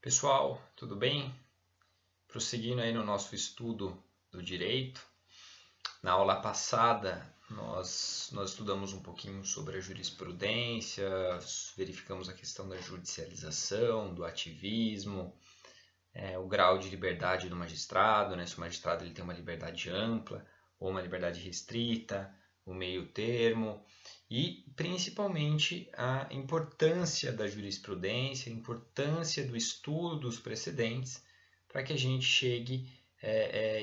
Pessoal, tudo bem? Prosseguindo aí no nosso estudo do direito. Na aula passada, nós estudamos um pouquinho sobre a jurisprudência, verificamos a questão da judicialização, do ativismo, o grau de liberdade do magistrado, né? Se o magistrado ele tem uma liberdade ampla ou uma liberdade restrita, o meio termo, e principalmente a importância da jurisprudência, a importância do estudo dos precedentes para que a gente chegue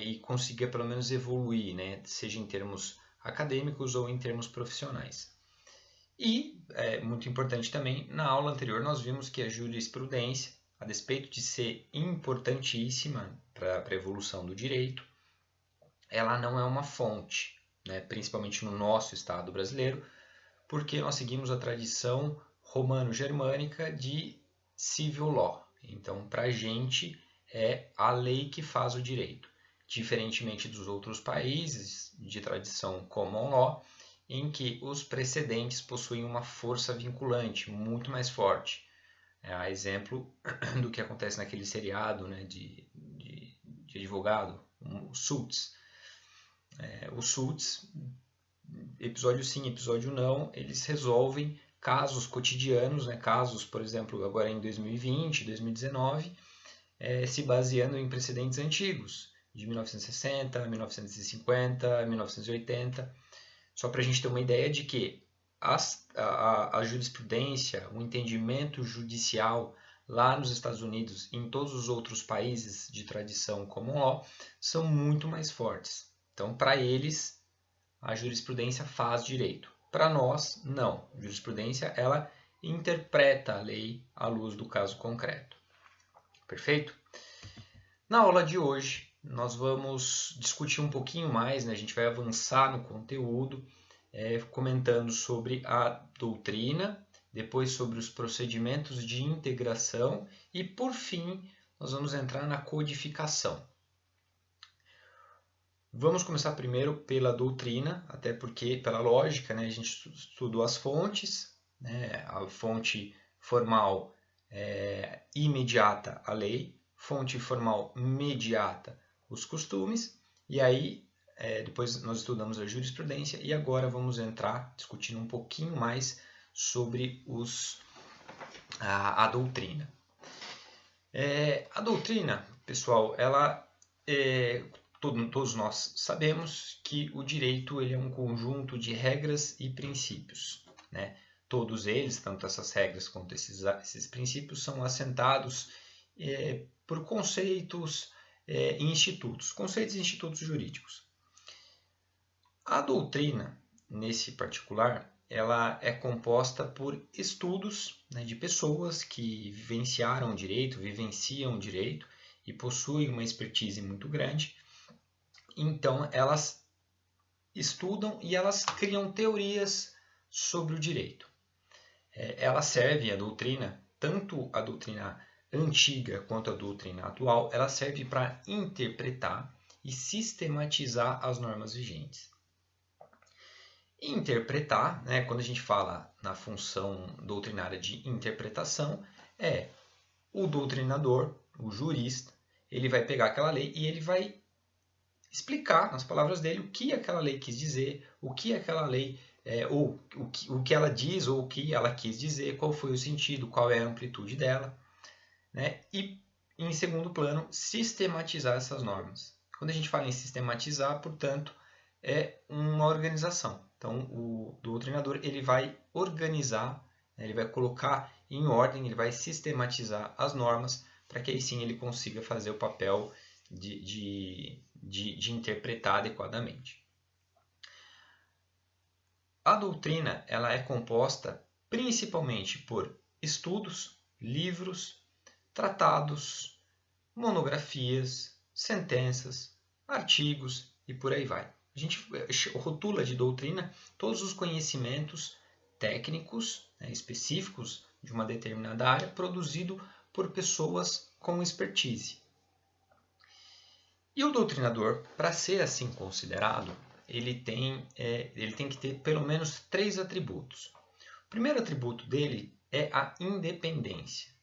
e consiga pelo menos evoluir, né? Seja em termos acadêmicos ou em termos profissionais. E, muito importante também, na aula anterior nós vimos que a jurisprudência, a despeito de ser importantíssima para a evolução do direito, ela não é uma fonte, né? Principalmente no nosso Estado brasileiro, porque nós seguimos a tradição romano-germânica de civil law. Então, para a gente, é a lei que faz o direito. Diferentemente dos outros países de tradição common law, em que os precedentes possuem uma força vinculante muito mais forte. A exemplo do que acontece naquele seriado, né, de advogado, o Suits. O Suits, episódio sim, episódio não, eles resolvem casos cotidianos, né, casos, por exemplo, agora em 2020, 2019, se baseando em precedentes antigos, de 1960, 1950, 1980, só para a gente ter uma ideia de que a jurisprudência, o entendimento judicial lá nos Estados Unidos e em todos os outros países de tradição common law são muito mais fortes. Então, para eles, a jurisprudência faz direito. Para nós, não. A jurisprudência, ela interpreta a lei à luz do caso concreto. Perfeito? Na aula de hoje, nós vamos discutir um pouquinho mais, né? A gente vai avançar no conteúdo, comentando sobre a doutrina, depois sobre os procedimentos de integração e, por fim, nós vamos entrar na codificação. Vamos começar primeiro pela doutrina, até porque, pela lógica, né, a gente estudou as fontes, né, a fonte formal imediata, a lei, fonte formal mediata, os costumes, e aí depois nós estudamos a jurisprudência e agora vamos entrar discutindo um pouquinho mais sobre a doutrina. A doutrina, pessoal, ela todos nós sabemos que o direito ele é um conjunto de regras e princípios, né? Todos eles, tanto essas regras quanto esses princípios, são assentados por conceitos e institutos, conceitos e institutos jurídicos. A doutrina, nesse particular, ela é composta por estudos, né, de pessoas que vivenciaram o direito, vivenciam o direito e possuem uma expertise muito grande. Então, elas estudam e elas criam teorias sobre o direito. Ela serve, a doutrina, tanto a doutrina antiga quanto a doutrina atual, ela serve para interpretar e sistematizar as normas vigentes. Interpretar, né, quando a gente fala na função doutrinária de interpretação, o doutrinador, o jurista, ele vai pegar aquela lei e ele vai explicar, nas palavras dele, o que aquela lei quis dizer, o que aquela lei, ou o que ela diz, ou o que ela quis dizer, qual foi o sentido, qual é a amplitude dela, né? E, em segundo plano, sistematizar essas normas. Quando a gente fala em sistematizar, portanto, é uma organização. Então, o doutrinador ele vai organizar, né, ele vai colocar em ordem, ele vai sistematizar as normas para que aí sim ele consiga fazer o papel de interpretar adequadamente. A doutrina ela é composta principalmente por estudos, livros, tratados, monografias, sentenças, artigos e por aí vai. A gente rotula de doutrina todos os conhecimentos técnicos, né, específicos de uma determinada área, produzido por pessoas com expertise. E o doutrinador, para ser assim considerado, ele tem que ter pelo menos 3 atributos. O primeiro atributo dele é a independência.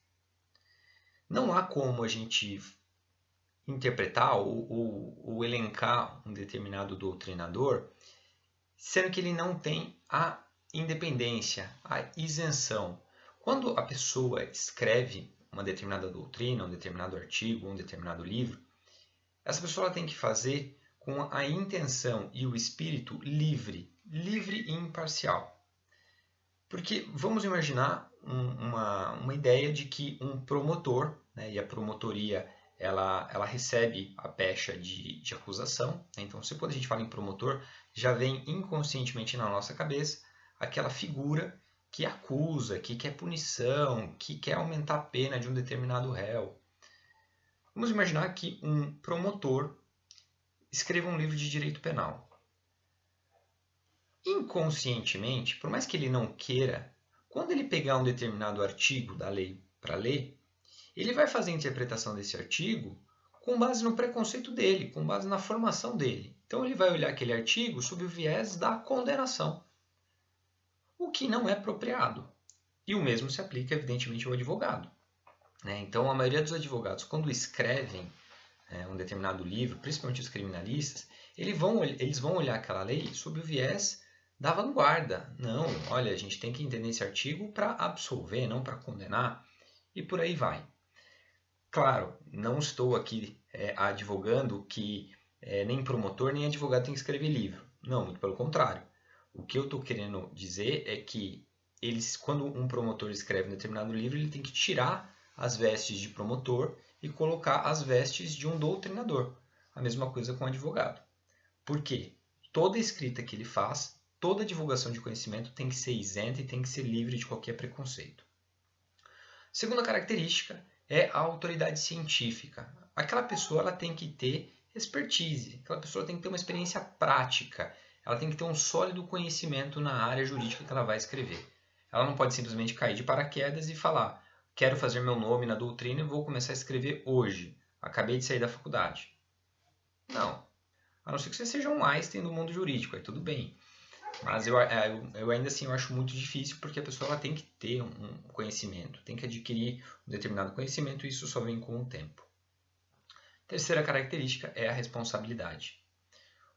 Não há como a gente interpretar ou elencar um determinado doutrinador, sendo que ele não tem a independência, a isenção. Quando a pessoa escreve uma determinada doutrina, um determinado artigo, um determinado livro, essa pessoa tem que fazer com a intenção e o espírito livre e imparcial. Porque vamos imaginar uma ideia de que um promotor, né, e a promotoria ela recebe a pecha de acusação. Né? Então, quando a gente fala em promotor, já vem inconscientemente na nossa cabeça aquela figura que acusa, que quer punição, que quer aumentar a pena de um determinado réu. Vamos imaginar que um promotor escreva um livro de direito penal. Inconscientemente, por mais que ele não queira, quando ele pegar um determinado artigo da lei para ler, ele vai fazer a interpretação desse artigo com base no preconceito dele, com base na formação dele. Então ele vai olhar aquele artigo sob o viés da condenação, o que não é apropriado. E o mesmo se aplica, evidentemente, ao advogado. Então a maioria dos advogados, quando escrevem um determinado livro, principalmente os criminalistas, eles vão olhar aquela lei sob o viés da vanguarda. Não, olha, a gente tem que entender esse artigo para absolver, não para condenar, e por aí vai. Claro, não estou aqui advogando que nem promotor nem advogado tem que escrever livro. Não, muito pelo contrário. O que eu estou querendo dizer é que quando um promotor escreve um determinado livro, ele tem que tirar as vestes de promotor e colocar as vestes de um doutrinador. A mesma coisa com o advogado. Por quê? Toda escrita que ele faz, toda divulgação de conhecimento tem que ser isenta e tem que ser livre de qualquer preconceito. Segunda característica é a autoridade científica. Aquela pessoa ela tem que ter expertise, aquela pessoa tem que ter uma experiência prática, ela tem que ter um sólido conhecimento na área jurídica que ela vai escrever. Ela não pode simplesmente cair de paraquedas e falar: quero fazer meu nome na doutrina e vou começar a escrever hoje. Acabei de sair da faculdade. Não. A não ser que você seja um Einstein do mundo jurídico, aí tudo bem. Mas eu ainda assim eu acho muito difícil, porque a pessoa ela tem que ter um conhecimento, tem que adquirir um determinado conhecimento, e isso só vem com o tempo. Terceira característica é a responsabilidade.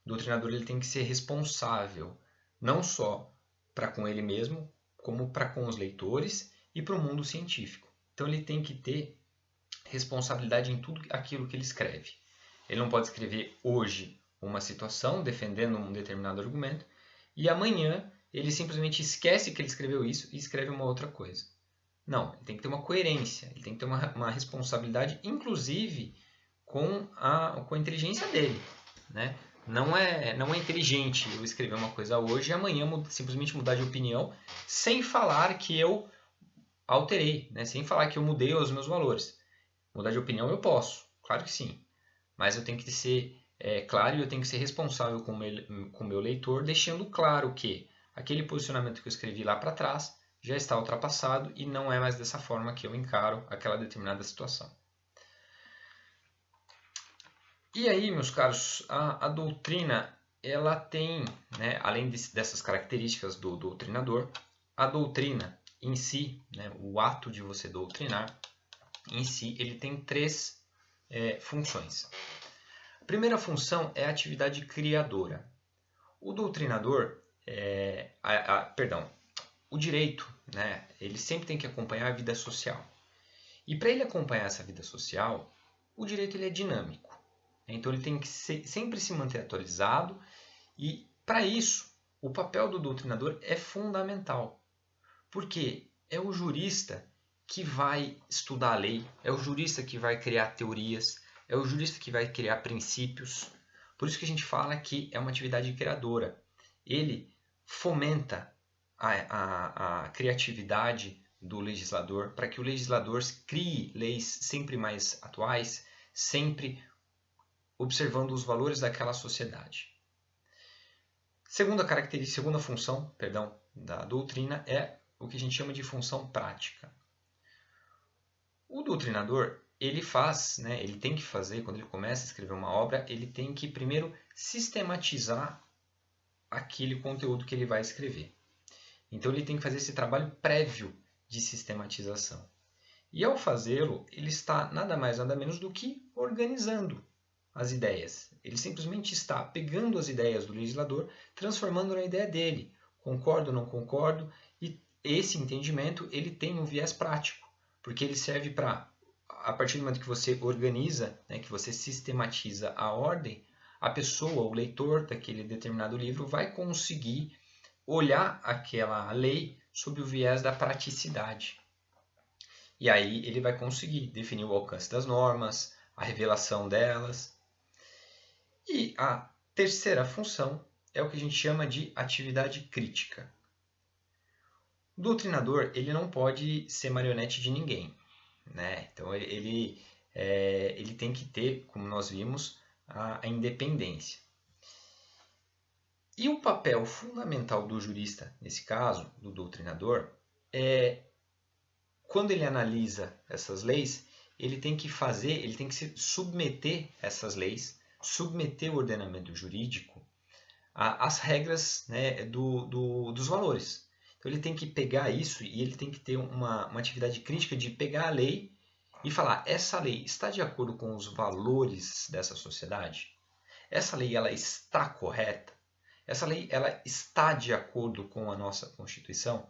O doutrinador ele tem que ser responsável, não só para com ele mesmo, como para com os leitores e para o mundo científico. Então ele tem que ter responsabilidade em tudo aquilo que ele escreve. Ele não pode escrever hoje uma situação defendendo um determinado argumento e amanhã ele simplesmente esquece que ele escreveu isso e escreve uma outra coisa. Não, ele tem que ter uma coerência, ele tem que ter uma responsabilidade, inclusive com a inteligência dele. Né? Não é inteligente eu escrever uma coisa hoje e amanhã simplesmente mudar de opinião sem falar que eu alterei, né? Sem falar que eu mudei os meus valores. Mudar de opinião eu posso, claro que sim. Mas eu tenho que ser claro e eu tenho que ser responsável com o meu leitor, deixando claro que aquele posicionamento que eu escrevi lá para trás já está ultrapassado e não é mais dessa forma que eu encaro aquela determinada situação. E aí, meus caros, a doutrina, ela tem, né, além dessas características do doutrinador, a doutrina em si, né, o ato de você doutrinar, em si, ele tem três funções. A primeira função é a atividade criadora. O doutrinador, o direito, né, ele sempre tem que acompanhar a vida social. E para ele acompanhar essa vida social, o direito ele é dinâmico. Então ele tem que sempre se manter atualizado e, para isso, o papel do doutrinador é fundamental. Porque é o jurista que vai estudar a lei, é o jurista que vai criar teorias, é o jurista que vai criar princípios. Por isso que a gente fala que é uma atividade criadora. Ele fomenta a criatividade do legislador para que o legislador crie leis sempre mais atuais, sempre observando os valores daquela sociedade. Segunda função, da doutrina é o que a gente chama de função prática. O doutrinador, ele tem que fazer, quando ele começa a escrever uma obra, ele tem que primeiro sistematizar aquele conteúdo que ele vai escrever. Então ele tem que fazer esse trabalho prévio de sistematização. E ao fazê-lo, ele está nada mais nada menos do que organizando as ideias. Ele simplesmente está pegando as ideias do legislador, transformando na ideia dele. Concordo ou não concordo? E esse entendimento ele tem um viés prático, porque ele serve para, a partir do momento que você organiza, né, que você sistematiza a ordem, a pessoa, o leitor daquele determinado livro vai conseguir olhar aquela lei sob o viés da praticidade. E aí ele vai conseguir definir o alcance das normas, a revelação delas. E a terceira função é o que a gente chama de atividade crítica. O doutrinador ele não pode ser marionete de ninguém, né? Então ele tem que ter, como nós vimos, a independência. E o papel fundamental do jurista, nesse caso, do doutrinador, é quando ele analisa essas leis, ele tem que se submeter essas leis, submeter o ordenamento jurídico às regras, né, dos valores. Então ele tem que pegar isso e ele tem que ter uma atividade crítica de pegar a lei e falar: essa lei está de acordo com os valores dessa sociedade? Essa lei ela está correta? Essa lei ela está de acordo com a nossa Constituição?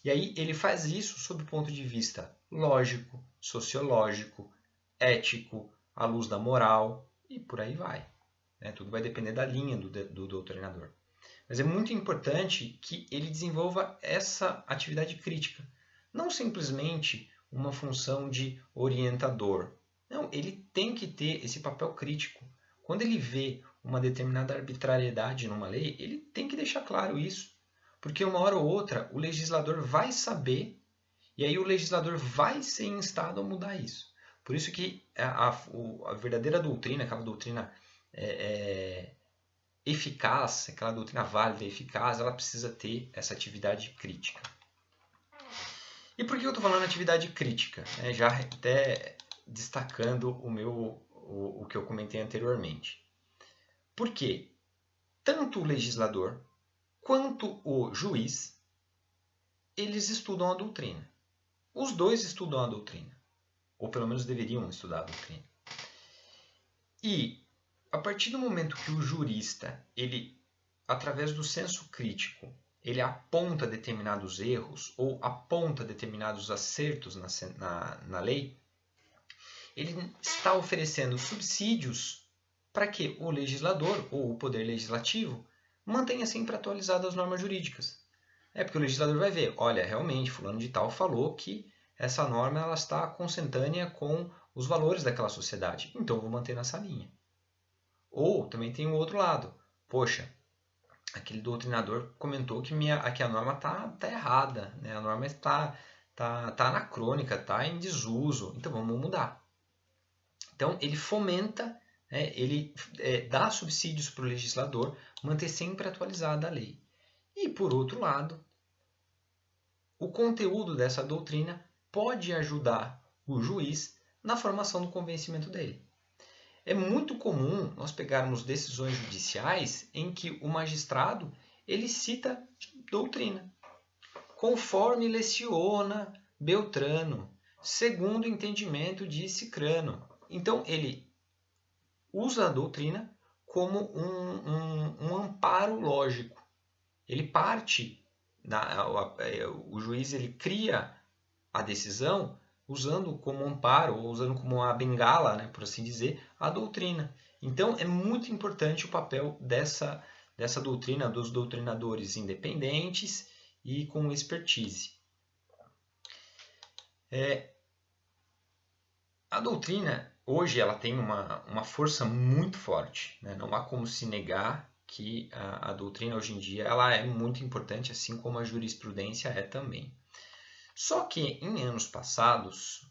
E aí ele faz isso sob o ponto de vista lógico, sociológico, ético, à luz da moral e por aí vai. Né? Tudo vai depender da linha do doutrinador. Mas é muito importante que ele desenvolva essa atividade crítica. Não simplesmente uma função de orientador. Não, ele tem que ter esse papel crítico. Quando ele vê uma determinada arbitrariedade numa lei, ele tem que deixar claro isso. Porque uma hora ou outra o legislador vai saber e aí o legislador vai ser instado a mudar isso. Por isso que a verdadeira doutrina, aquela doutrina eficaz, aquela doutrina válida e eficaz, ela precisa ter essa atividade crítica. E por que eu estou falando atividade crítica? Já até destacando o que eu comentei anteriormente. Porque tanto o legislador quanto o juiz, eles estudam a doutrina. Os dois estudam a doutrina. Ou pelo menos deveriam estudar a doutrina. E a partir do momento que o jurista, ele, através do senso crítico, ele aponta determinados erros ou aponta determinados acertos na lei, ele está oferecendo subsídios para que o legislador ou o poder legislativo mantenha sempre atualizadas as normas jurídicas. Porque o legislador vai ver, olha, realmente, fulano de tal falou que essa norma ela está consentânea com os valores daquela sociedade, então eu vou manter nessa linha. Ou também tem o outro lado, poxa, aquele doutrinador comentou que a norma está errada, né? A norma está anacrônica, está em desuso, então vamos mudar. Então ele fomenta, ele dá subsídios para o legislador manter sempre atualizada a lei. E por outro lado, o conteúdo dessa doutrina pode ajudar o juiz na formação do convencimento dele. É muito comum nós pegarmos decisões judiciais em que o magistrado ele cita doutrina. Conforme leciona Beltrano, segundo o entendimento de Cicrano. Então ele usa a doutrina como um amparo lógico. Ele parte, o juiz ele cria a decisão usando como amparo, ou usando como uma bengala, né, por assim dizer, a doutrina. Então é muito importante o papel dessa doutrina, dos doutrinadores independentes e com expertise. A doutrina, hoje, ela tem uma força muito forte, né? Não há como se negar que a doutrina, hoje em dia, ela é muito importante, assim como a jurisprudência é também. Só que, em anos passados,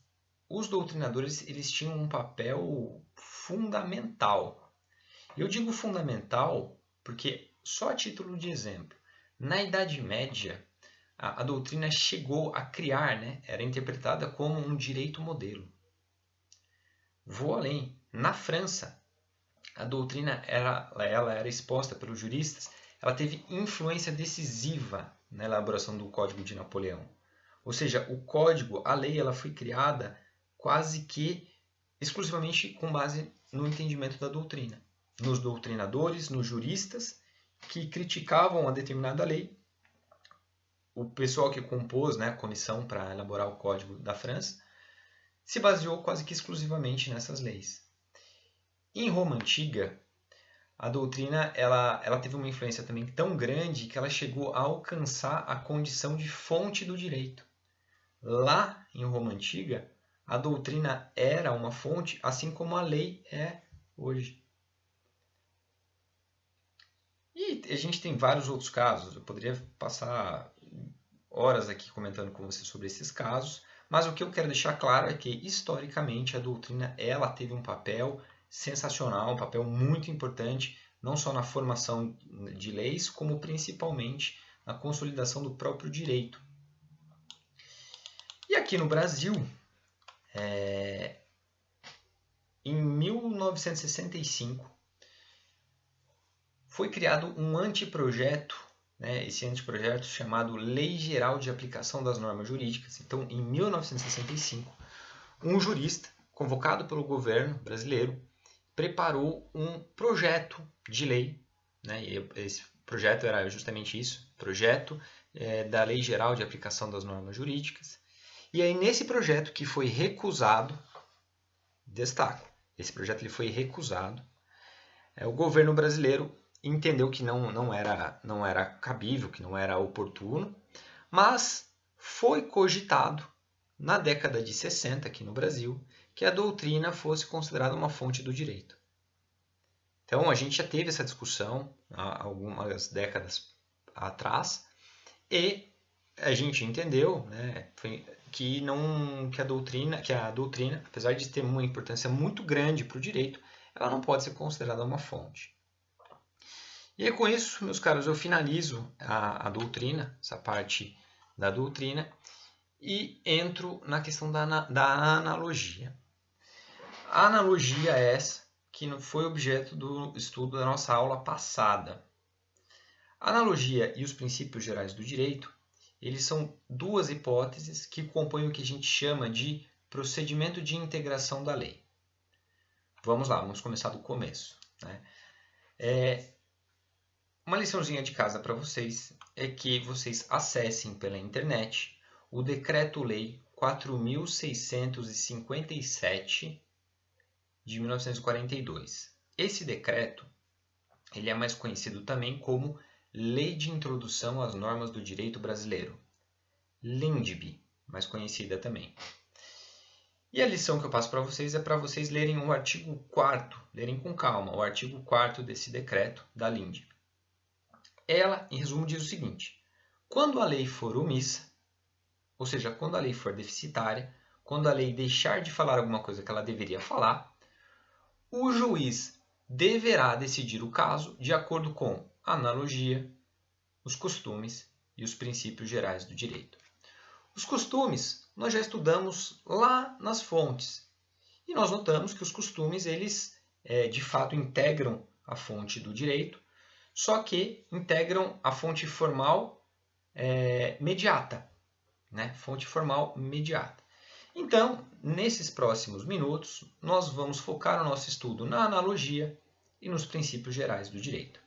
os doutrinadores eles tinham um papel fundamental. Eu digo fundamental porque, só a título de exemplo, na Idade Média, a doutrina chegou a criar, né, era interpretada como um direito modelo. Vou além. Na França, a doutrina ela era exposta pelos juristas, ela teve influência decisiva na elaboração do Código de Napoleão. Ou seja, o código, a lei, ela foi criada quase que exclusivamente com base no entendimento da doutrina. Nos doutrinadores, nos juristas que criticavam a determinada lei. O pessoal que compôs, né, a comissão para elaborar o Código da França se baseou quase que exclusivamente nessas leis. Em Roma Antiga, a doutrina ela teve uma influência também tão grande que ela chegou a alcançar a condição de fonte do direito. Lá em Roma Antiga, a doutrina era uma fonte, assim como a lei é hoje. E a gente tem vários outros casos. Eu poderia passar horas aqui comentando com você sobre esses casos, mas o que eu quero deixar claro é que, historicamente, a doutrina ela teve um papel sensacional, um papel muito importante, não só na formação de leis, como principalmente na consolidação do próprio direito. E aqui no Brasil, em 1965, foi criado um anteprojeto, né, esse anteprojeto chamado Lei Geral de Aplicação das Normas Jurídicas. Então, em 1965, um jurista, convocado pelo governo brasileiro, preparou um projeto de lei, né, e esse projeto era justamente isso, projeto da Lei Geral de Aplicação das Normas Jurídicas. E aí, nesse projeto que foi recusado, destaco, esse projeto ele foi recusado, o governo brasileiro entendeu que não era cabível, que não era oportuno, mas foi cogitado, na década de 60, aqui no Brasil, que a doutrina fosse considerada uma fonte do direito. Então, a gente já teve essa discussão há algumas décadas atrás, e a gente entendeu, né, que a doutrina, apesar de ter uma importância muito grande para o direito, ela não pode ser considerada uma fonte. E aí, com isso, meus caros, eu finalizo a doutrina, essa parte da doutrina, e entro na questão da analogia. A analogia é essa que foi objeto do estudo da nossa aula passada. A analogia e os princípios gerais do direito, eles são duas hipóteses que compõem o que a gente chama de procedimento de integração da lei. Vamos lá, vamos começar do começo, né? Uma liçãozinha de casa para vocês é que vocês acessem pela internet o Decreto-Lei 4.657 de 1942. Esse decreto ele é mais conhecido também como Lei de Introdução às Normas do Direito Brasileiro, LINDB, mais conhecida também. E a lição que eu passo para vocês é para vocês lerem o artigo 4º, lerem com calma, o artigo 4º desse decreto da LINDB. Ela, em resumo, diz o seguinte: quando a lei for omissa, ou seja, quando a lei for deficitária, quando a lei deixar de falar alguma coisa que ela deveria falar, o juiz deverá decidir o caso de acordo com a analogia, os costumes e os princípios gerais do direito. Os costumes nós já estudamos lá nas fontes e nós notamos que os costumes eles de fato integram a fonte do direito, só que integram a fonte formal mediata, né? Fonte formal mediata. Então, nesses próximos minutos, nós vamos focar o nosso estudo na analogia e nos princípios gerais do direito.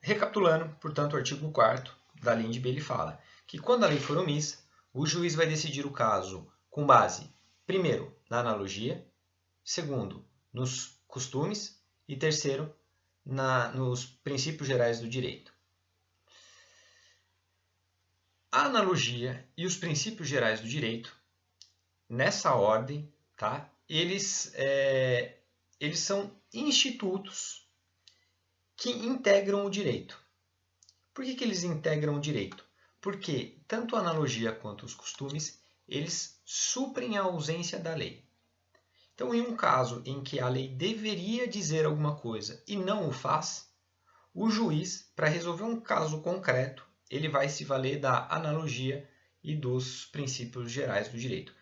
Recapitulando, portanto, o artigo 4º da LINDB, ele fala que quando a lei for omissa, o juiz vai decidir o caso com base, primeiro, na analogia, segundo, nos costumes e terceiro, nos princípios gerais do direito. A analogia e os princípios gerais do direito, nessa ordem, tá? Eles são institutos que integram o direito. Por que eles integram o direito? Porque tanto a analogia quanto os costumes, eles suprem a ausência da lei. Então, em um caso em que a lei deveria dizer alguma coisa e não o faz, o juiz, para resolver um caso concreto, ele vai se valer da analogia e dos princípios gerais do direito.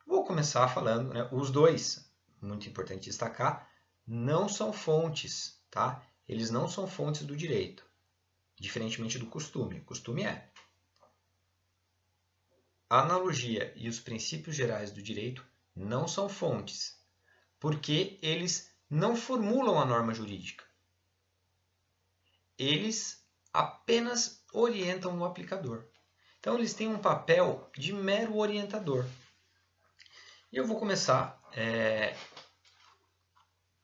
Vou começar falando, né, os dois, muito importante destacar, não são fontes, tá? Eles não são fontes do direito, diferentemente do costume. O costume é. a analogia e os princípios gerais do direito não são fontes, porque eles não formulam a norma jurídica. Eles apenas orientam o aplicador. Então, eles têm um papel de mero orientador. E eu vou começar,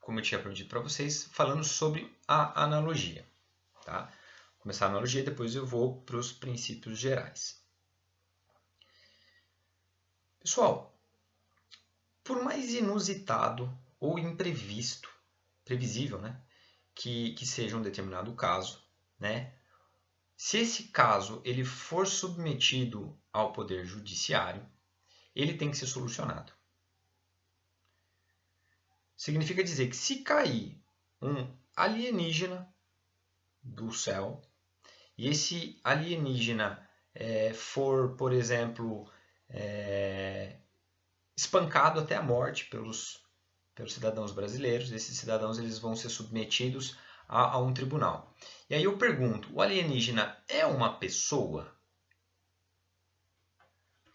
como eu tinha prometido para vocês, falando sobre a analogia. Tá? Vou começar a analogia e depois eu vou para os princípios gerais. Pessoal, por mais inusitado ou imprevisto, previsível, né, que seja um determinado caso, né, se esse caso ele for submetido ao poder judiciário, ele tem que ser solucionado. Significa dizer que se cair um alienígena do céu e esse alienígena for, por exemplo, espancado até a morte pelos cidadãos brasileiros, esses cidadãos eles vão ser submetidos a um tribunal. E aí eu pergunto, o alienígena é uma pessoa?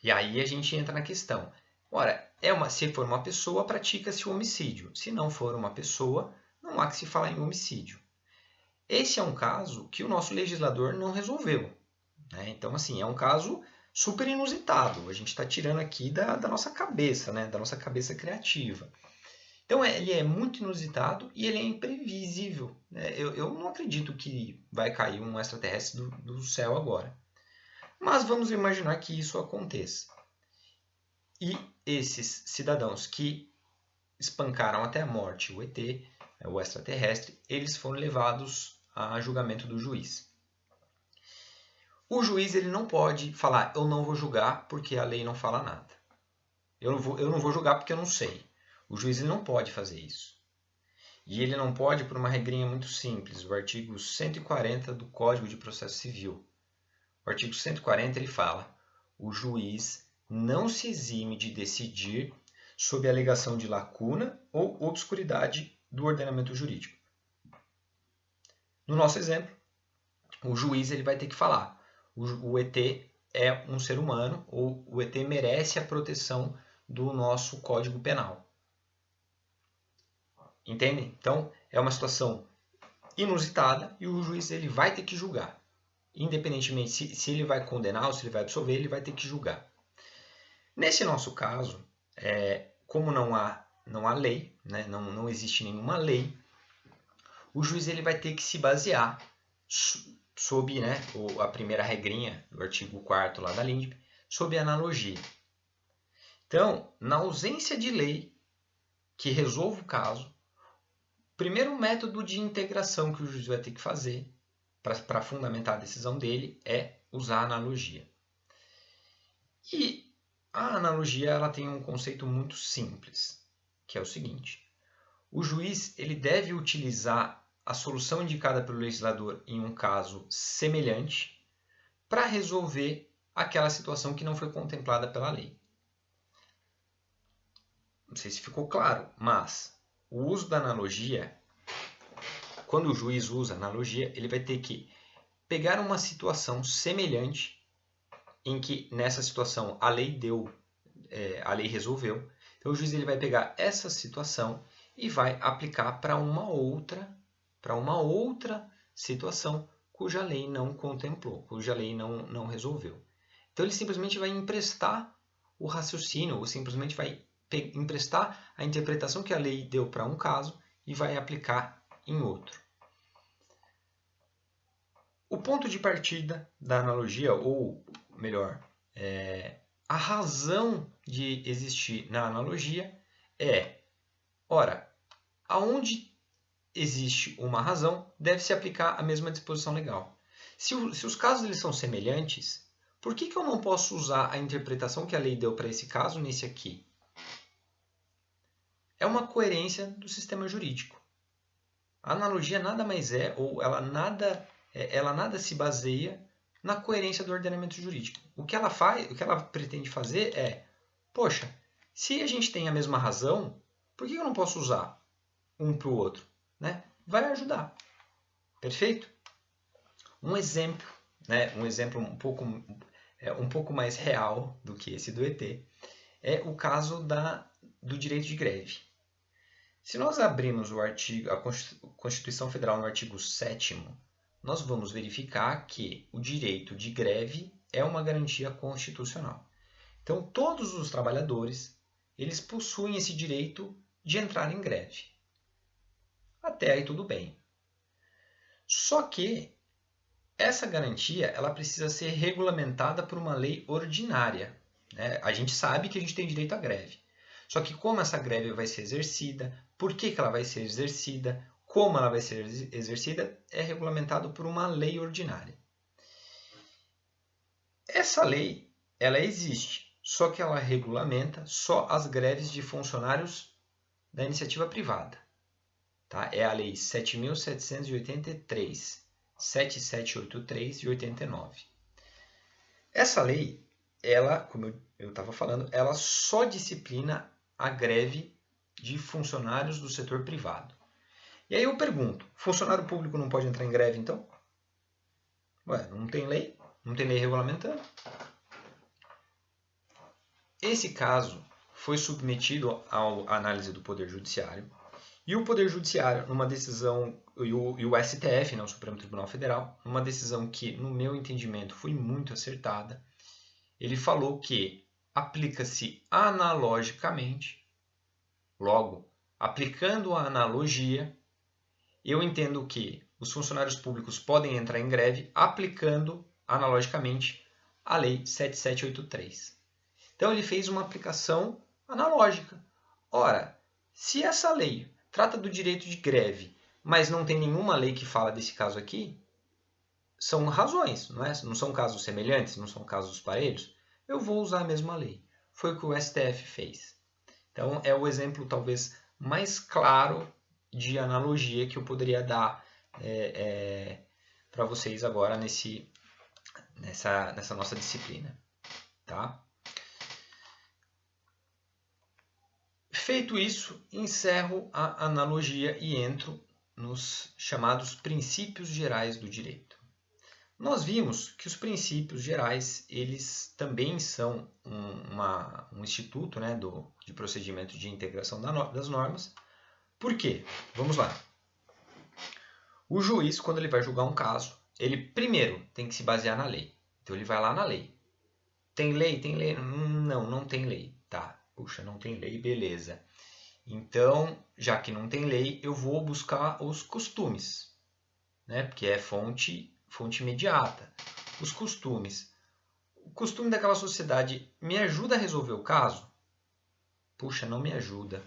E aí a gente entra na questão. Ora, se for uma pessoa, pratica-se o homicídio. Se não for uma pessoa, não há que se falar em homicídio. Esse é um caso que o nosso legislador não resolveu. Né? Então, assim, é um caso super inusitado. A gente está tirando aqui da nossa cabeça, né? Da nossa cabeça criativa. Então, ele é muito inusitado e ele é imprevisível. Né? Eu não acredito que vai cair um extraterrestre do céu agora. Mas vamos imaginar que isso aconteça. E esses cidadãos que espancaram até a morte o ET, o extraterrestre, eles foram levados a julgamento do juiz. O juiz ele não pode falar, eu não vou julgar porque a lei não fala nada. Eu não vou julgar porque eu não sei. O juiz ele não pode fazer isso. E ele não pode por uma regrinha muito simples, o artigo 140 do Código de Processo Civil. O artigo 140 ele fala, o juiz não se exime de decidir sob a alegação de lacuna ou obscuridade do ordenamento jurídico. No nosso exemplo, o juiz ele vai ter que falar, o ET é um ser humano ou o ET merece a proteção do nosso Código Penal. Entendem? Então, é uma situação inusitada e o juiz ele vai ter que julgar. Independentemente se ele vai condenar ou se ele vai absolver, ele vai ter que julgar. Nesse nosso caso, como não há lei, né, não existe nenhuma lei, o juiz ele vai ter que se basear sob a primeira regrinha do artigo 4º lá da LINDB, sob analogia. Então, na ausência de lei que resolva o caso, o primeiro método de integração que o juiz vai ter que fazer para fundamentar a decisão dele é usar a analogia. E a analogia ela tem um conceito muito simples, que é o seguinte. O juiz ele deve utilizar a solução indicada pelo legislador em um caso semelhante para resolver aquela situação que não foi contemplada pela lei. Não sei se ficou claro, mas o uso da analogia, quando o juiz usa a analogia, ele vai ter que pegar uma situação semelhante em que nessa situação a lei resolveu. Então o juiz ele vai pegar essa situação e vai aplicar para uma outra situação cuja lei não contemplou, cuja lei não resolveu. Então ele simplesmente vai emprestar o raciocínio, ou simplesmente vai emprestar a interpretação que a lei deu para um caso e vai aplicar em outro. O ponto de partida da analogia, ou melhor, a razão de existir na analogia ora, aonde existe uma razão, deve-se aplicar a mesma disposição legal. Se os casos eles são semelhantes, por que eu não posso usar a interpretação que a lei deu para esse caso nesse aqui? É uma coerência do sistema jurídico. A analogia nada mais ou ela nada se baseia na coerência do ordenamento jurídico. O que ela pretende fazer poxa, se a gente tem a mesma razão, por que eu não posso usar um para o outro? Né? Vai ajudar. Perfeito? Um exemplo um pouco um pouco mais real do que esse do ET, é o caso do direito de greve. Se nós abrirmos a Constituição Federal no artigo 7º, nós vamos verificar que o direito de greve é uma garantia constitucional. Então, todos os trabalhadores, eles possuem esse direito de entrar em greve. Até aí tudo bem. Só que essa garantia ela precisa ser regulamentada por uma lei ordinária. Né? A gente sabe que a gente tem direito à greve. Só que como essa greve vai ser exercida, por que ela vai ser exercida, como ela vai ser exercida, é regulamentado por uma lei ordinária. Essa lei, ela existe, só que ela regulamenta só as greves de funcionários da iniciativa privada. Tá? É a Lei 7.783, 7783 de 89. Essa lei, ela, como eu estava falando, ela só disciplina a greve de funcionários do setor privado. E aí eu pergunto, funcionário público não pode entrar em greve então? Ué, não tem lei? Não tem lei regulamentando? Esse caso foi submetido à análise do Poder Judiciário, e o Poder Judiciário, numa decisão, e o STF, né, o Supremo Tribunal Federal, numa decisão que, no meu entendimento, foi muito acertada, ele falou que aplica-se analogicamente, logo, aplicando a analogia, eu entendo que os funcionários públicos podem entrar em greve aplicando analogicamente a Lei 7783. Então ele fez uma aplicação analógica. Ora, se essa lei trata do direito de greve, mas não tem nenhuma lei que fala desse caso aqui, são razões, não é? Não são casos semelhantes, não são casos parelhos, eu vou usar a mesma lei. Foi o que o STF fez. Então é o exemplo talvez mais claro de analogia que eu poderia dar para vocês agora nessa nossa disciplina. Tá? Feito isso, encerro a analogia e entro nos chamados princípios gerais do direito. Nós vimos que os princípios gerais eles também são um instituto, né, de procedimento de integração das normas. Por quê? Vamos lá. O juiz, quando ele vai julgar um caso, ele primeiro tem que se basear na lei. Então ele vai lá na lei. Tem lei? Tem lei? Não, não tem lei. Tá, puxa, não tem lei, beleza. Então, já que não tem lei, eu vou buscar os costumes, né? Porque é fonte imediata. Os costumes. O costume daquela sociedade me ajuda a resolver o caso? Puxa, não me ajuda.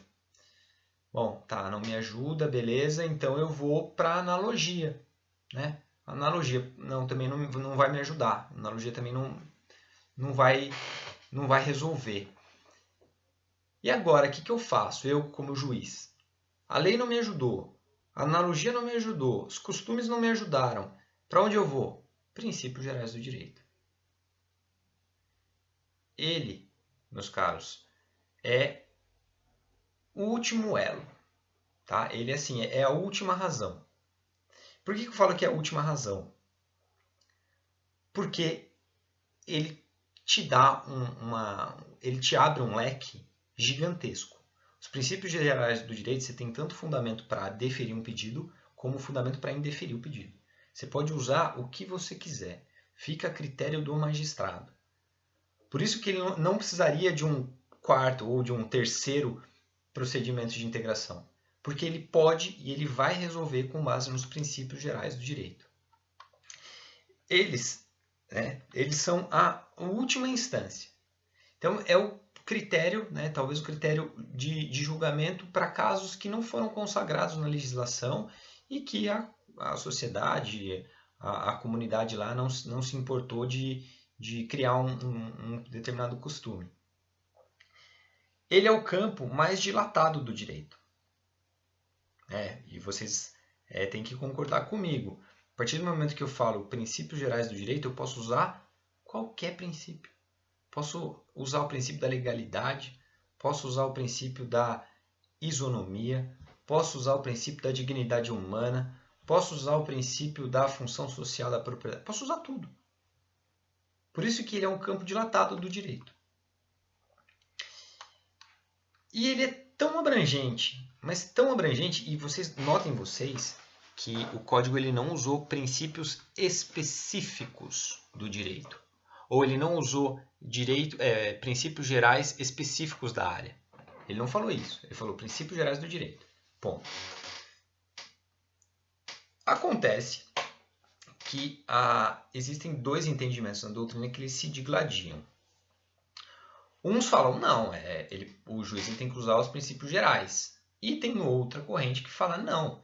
Bom, tá, não me ajuda, beleza, então eu vou para a analogia, né? Analogia também não vai me ajudar. Analogia também não vai resolver. E agora, o que eu faço, eu como juiz? A lei não me ajudou, a analogia não me ajudou, os costumes não me ajudaram. Para onde eu vou? Princípios gerais do direito. Ele, meus caros, é o último elo. Tá? Ele assim, é a última razão. Por que eu falo que é a última razão? Porque ele te dá ele te abre um leque gigantesco. Os princípios gerais do direito, você tem tanto fundamento para deferir um pedido, como fundamento para indeferir o pedido. Você pode usar o que você quiser. Fica a critério do magistrado. Por isso que ele não precisaria de um quarto ou de um terceiro procedimento de integração. Porque ele pode e ele vai resolver com base nos princípios gerais do direito. Eles são a última instância. Então, é o critério, né, talvez o critério de julgamento para casos que não foram consagrados na legislação e que a sociedade, a comunidade lá não se importou de criar um determinado costume. Ele é o campo mais dilatado do direito. E vocês têm que concordar comigo. A partir do momento que eu falo princípios gerais do direito, eu posso usar qualquer princípio. Posso usar o princípio da legalidade, posso usar o princípio da isonomia, posso usar o princípio da dignidade humana, posso usar o princípio da função social da propriedade, posso usar tudo. Por isso que ele é um campo dilatado do direito. E ele é tão abrangente, mas tão abrangente, e notem que o código ele não usou princípios específicos do direito. Ou ele não usou princípios gerais específicos da área. Ele não falou isso. Ele falou princípios gerais do direito. Ponto. Acontece que existem dois entendimentos na doutrina que eles se digladiam. Uns falam, não, o juiz tem que usar os princípios gerais. E tem outra corrente que fala, não,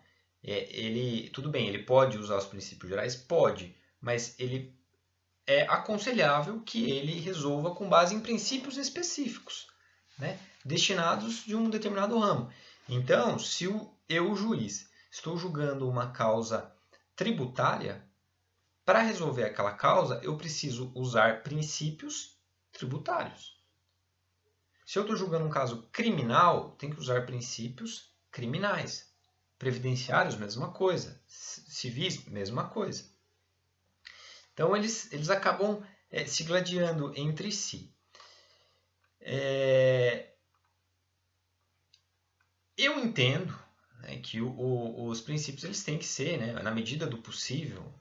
tudo bem, ele pode usar os princípios gerais? Pode, mas ele é aconselhável que ele resolva com base em princípios específicos, né, destinados de um determinado ramo. Então, se eu, juiz, estou julgando uma causa tributária, para resolver aquela causa, eu preciso usar princípios tributários. Se eu estou julgando um caso criminal, tem que usar princípios criminais. Previdenciários, mesma coisa. Civis, mesma coisa. Então, eles acabam se gladiando entre si. Eu entendo, né, que os princípios eles têm que ser, né, na medida do possível,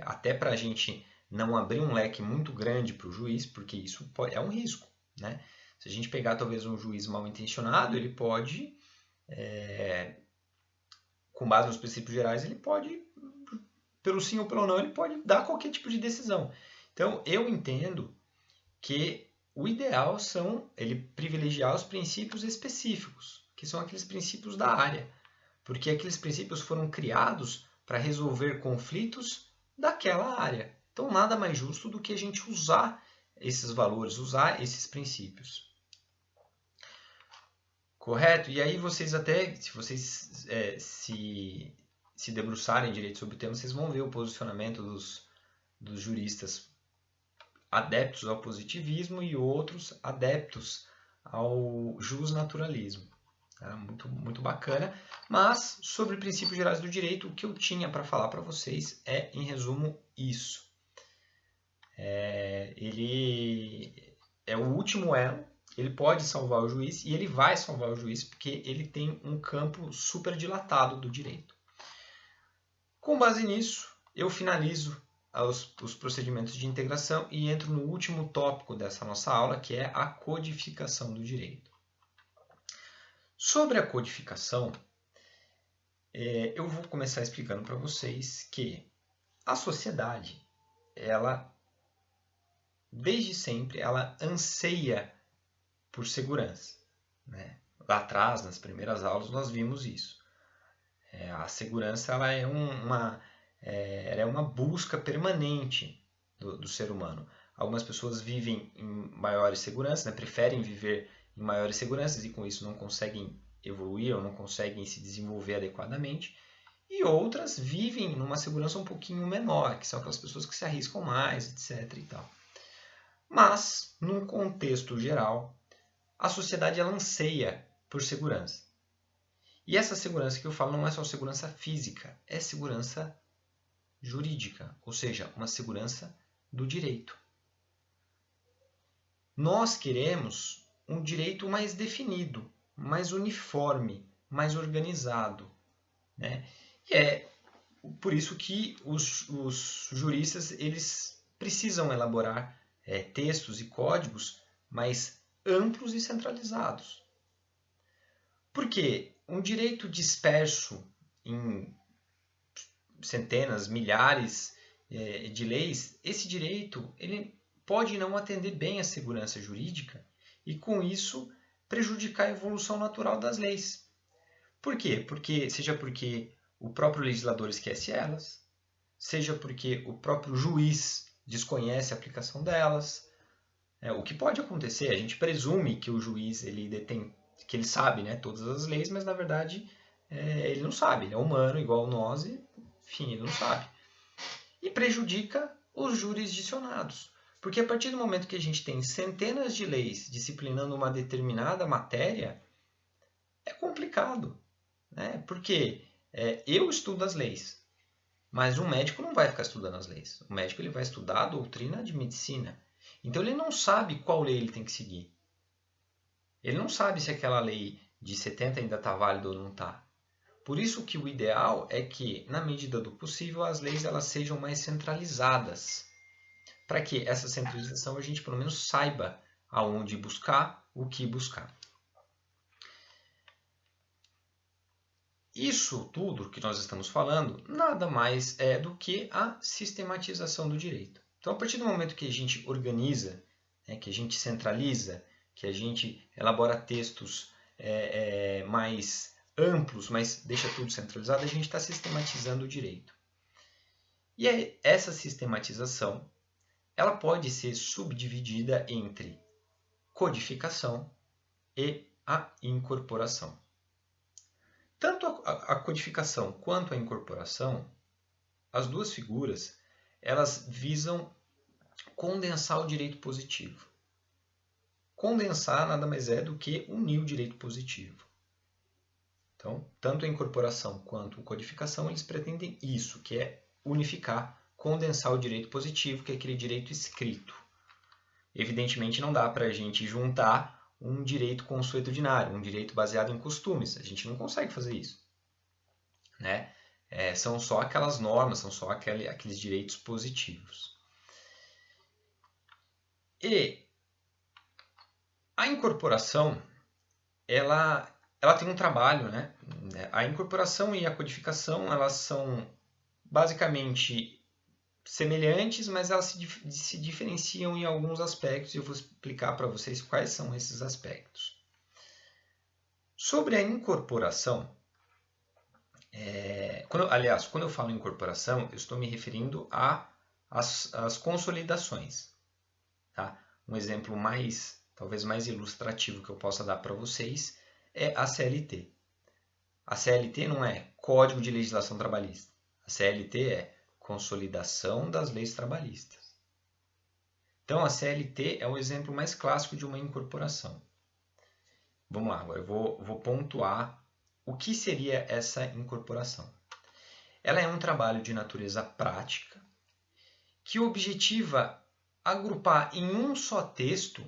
até para a gente não abrir um leque muito grande para o juiz, porque isso é um risco, né? Se a gente pegar talvez um juiz mal intencionado, ele pode, com base nos princípios gerais, ele pode, pelo sim ou pelo não, ele pode dar qualquer tipo de decisão. Então, eu entendo que o ideal são ele privilegiar os princípios específicos, que são aqueles princípios da área, porque aqueles princípios foram criados para resolver conflitos daquela área. Então, nada mais justo do que a gente usar esses valores, usar esses princípios. Correto? E aí vocês até, se vocês se debruçarem direito sobre o tema, vocês vão ver o posicionamento dos juristas adeptos ao positivismo e outros adeptos ao justnaturalismo. Muito, muito bacana. Mas, sobre princípios gerais do direito, o que eu tinha para falar para vocês é, em resumo, isso. Ele é o último elo, ele pode salvar o juiz e ele vai salvar o juiz porque ele tem um campo super dilatado do direito. Com base nisso, eu finalizo os procedimentos de integração e entro no último tópico dessa nossa aula, que é a codificação do direito. Sobre a codificação, eu vou começar explicando para vocês que a sociedade, ela, desde sempre, ela anseia por segurança, né? Lá atrás, nas primeiras aulas, nós vimos isso. A segurança ela é uma busca permanente do ser humano. Algumas pessoas vivem em maiores seguranças, né? Preferem viver em maiores seguranças e com isso não conseguem evoluir ou não conseguem se desenvolver adequadamente. E outras vivem numa segurança um pouquinho menor, que são aquelas pessoas que se arriscam mais, etc. e tal. Mas, num contexto geral, a sociedade ela anseia por segurança. E essa segurança que eu falo não é só segurança física, é segurança jurídica, ou seja, uma segurança do direito. Nós queremos um direito mais definido, mais uniforme, mais organizado, né? E é por isso que os juristas eles precisam elaborar textos e códigos mais amplos e centralizados. Por quê? Um direito disperso em centenas, milhares de leis, esse direito ele pode não atender bem à segurança jurídica e, com isso, prejudicar a evolução natural das leis. Por quê? Seja porque o próprio legislador esquece elas, seja porque o próprio juiz desconhece a aplicação delas. O que pode acontecer? A gente presume que o juiz que ele sabe, né, todas as leis, mas na verdade ele não sabe, ele é humano igual nós e, enfim, ele não sabe. E prejudica os jurisdicionados. Porque a partir do momento que a gente tem centenas de leis disciplinando uma determinada matéria, é complicado, né? Porque eu estudo as leis, mas um médico não vai ficar estudando as leis. O médico ele vai estudar a doutrina de medicina. Então ele não sabe qual lei ele tem que seguir. Ele não sabe se aquela lei de 70 ainda está válida ou não está. Por isso que o ideal é que, na medida do possível, as leis elas sejam mais centralizadas. Para que essa centralização a gente pelo menos saiba aonde buscar, o que buscar. Isso tudo que nós estamos falando nada mais é do que a sistematização do direito. Então, a partir do momento que a gente organiza, que a gente centraliza, que a gente elabora textos mais amplos, mas deixa tudo centralizado, a gente está sistematizando o direito. E essa sistematização ela pode ser subdividida entre codificação e a incorporação. Tanto a codificação quanto a incorporação, as duas figuras, elas visam condensar o direito positivo. Condensar nada mais é do que unir o direito positivo. Então, tanto a incorporação quanto a codificação, eles pretendem isso, que é unificar, condensar o direito positivo, que é aquele direito escrito. Evidentemente, não dá para a gente juntar um direito consuetudinário, um direito baseado em costumes. A gente não consegue fazer isso. Né? São só aquelas normas, são só aqueles direitos positivos. E a incorporação, ela tem um trabalho, né? A incorporação e a codificação, elas são basicamente semelhantes, mas elas se diferenciam em alguns aspectos e eu vou explicar para vocês quais são esses aspectos. Sobre a incorporação, quando eu falo incorporação, eu estou me referindo às consolidações. Tá? Um exemplo talvez mais ilustrativo que eu possa dar para vocês é a CLT. A CLT não é Código de Legislação Trabalhista. A CLT é Consolidação das Leis Trabalhistas. Então, a CLT é o exemplo mais clássico de uma incorporação. Vamos lá, agora eu vou pontuar o que seria essa incorporação. Ela é um trabalho de natureza prática que objetiva agrupar em um só texto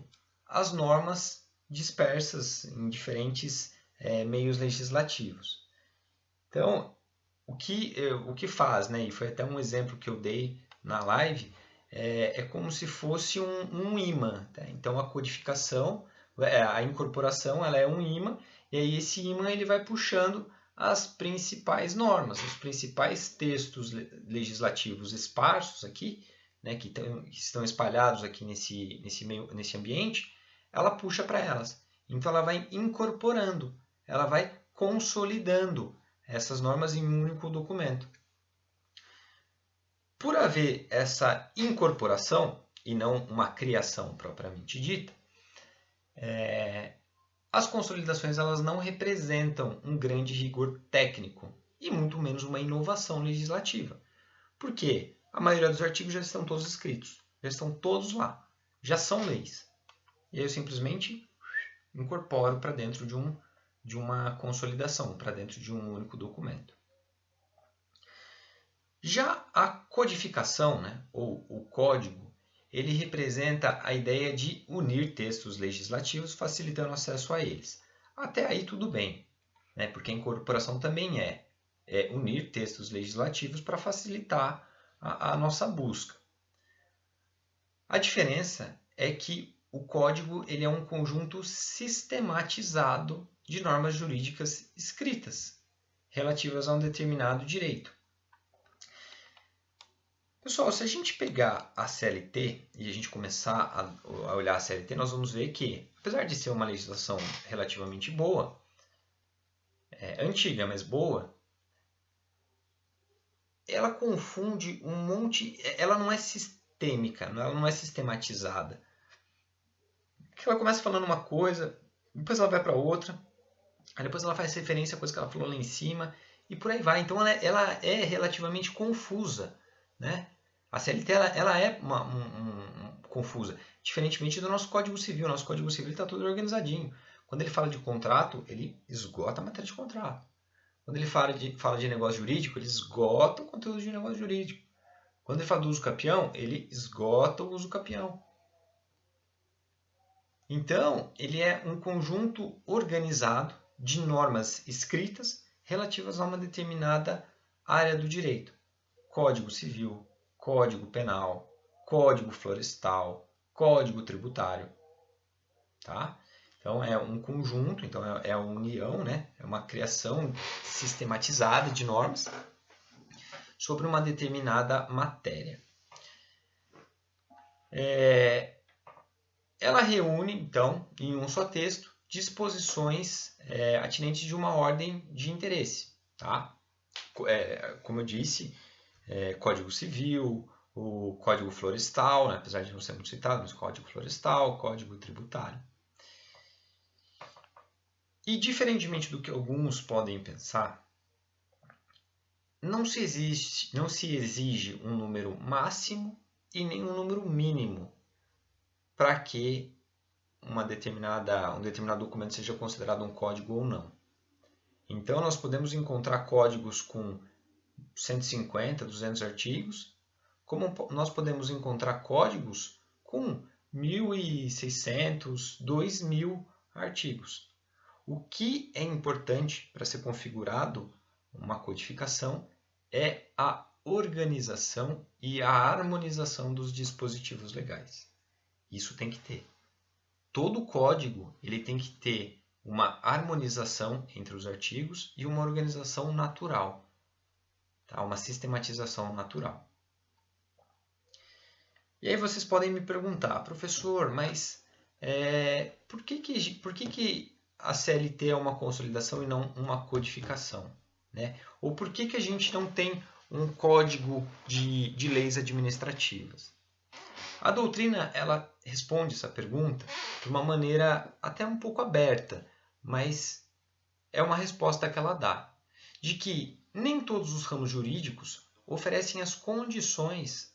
as normas dispersas em diferentes meios legislativos. Então, o que faz, né, e foi até um exemplo que eu dei na live, é como se fosse um ímã. Tá? Então, a codificação, a incorporação, ela é um ímã, e aí esse ímã ele vai puxando as principais normas, os principais textos legislativos esparsos aqui, né, que estão espalhados aqui nesse ambiente, ela puxa para elas. Então, ela vai incorporando, ela vai consolidando essas normas em um único documento. Por haver essa incorporação, e não uma criação propriamente dita, as consolidações elas não representam um grande rigor técnico e muito menos uma inovação legislativa. Por quê? A maioria dos artigos já estão todos escritos, já estão todos lá, já são leis. E aí eu simplesmente incorporo para dentro de uma consolidação, para dentro de um único documento. Já a codificação, né, ou o código, ele representa a ideia de unir textos legislativos, facilitando o acesso a eles. Até aí tudo bem, né, porque a incorporação também é unir textos legislativos para facilitar a nossa busca. A diferença é que o código ele é um conjunto sistematizado de normas jurídicas escritas relativas a um determinado direito. Pessoal, se a gente pegar a CLT e a gente começar a olhar a CLT, nós vamos ver que, apesar de ser uma legislação relativamente boa, antiga, mas boa, ela confunde um monte, ela não é sistêmica, ela não é sistematizada. Ela começa falando uma coisa, depois ela vai para outra, aí depois ela faz referência à coisa que ela falou lá em cima, e por aí vai. Então ela é relativamente confusa, né? A CLT ela é confusa, diferentemente do nosso Código Civil. O nosso Código Civil está todo organizadinho. Quando ele fala de contrato, ele esgota a matéria de contrato. Quando ele fala de negócio jurídico, ele esgota o conteúdo de negócio jurídico. Quando ele fala do uso capião, ele esgota o uso capião. Então, ele é um conjunto organizado de normas escritas relativas a uma determinada área do direito. Código Civil, Código Penal, Código Florestal, Código Tributário. Tá? Então, é um conjunto, então é uma união, né? É uma criação sistematizada de normas sobre uma determinada matéria. Ela reúne, então, em um só texto, disposições atinentes de uma ordem de interesse. Tá? Como eu disse, Código Civil, o Código Florestal, né? Apesar de não ser muito citado, mas Código Florestal, Código Tributário. E, diferentemente do que alguns podem pensar, não se exige um número máximo e nem um número mínimo para que um determinado documento seja considerado um código ou não. Então, nós podemos encontrar códigos com 150, 200 artigos, como nós podemos encontrar códigos com 1.600, 2.000 artigos. O que é importante para ser configurado uma codificação é a organização e a harmonização dos dispositivos legais. Isso tem que ter. Todo código ele tem que ter uma harmonização entre os artigos e uma organização natural, tá? Uma sistematização natural. E aí vocês podem me perguntar, professor, mas por que a CLT é uma consolidação e não uma codificação? Né? Ou por que a gente não tem um código de leis administrativas? A doutrina ela responde essa pergunta de uma maneira até um pouco aberta, mas é uma resposta que ela dá, de que nem todos os ramos jurídicos oferecem as condições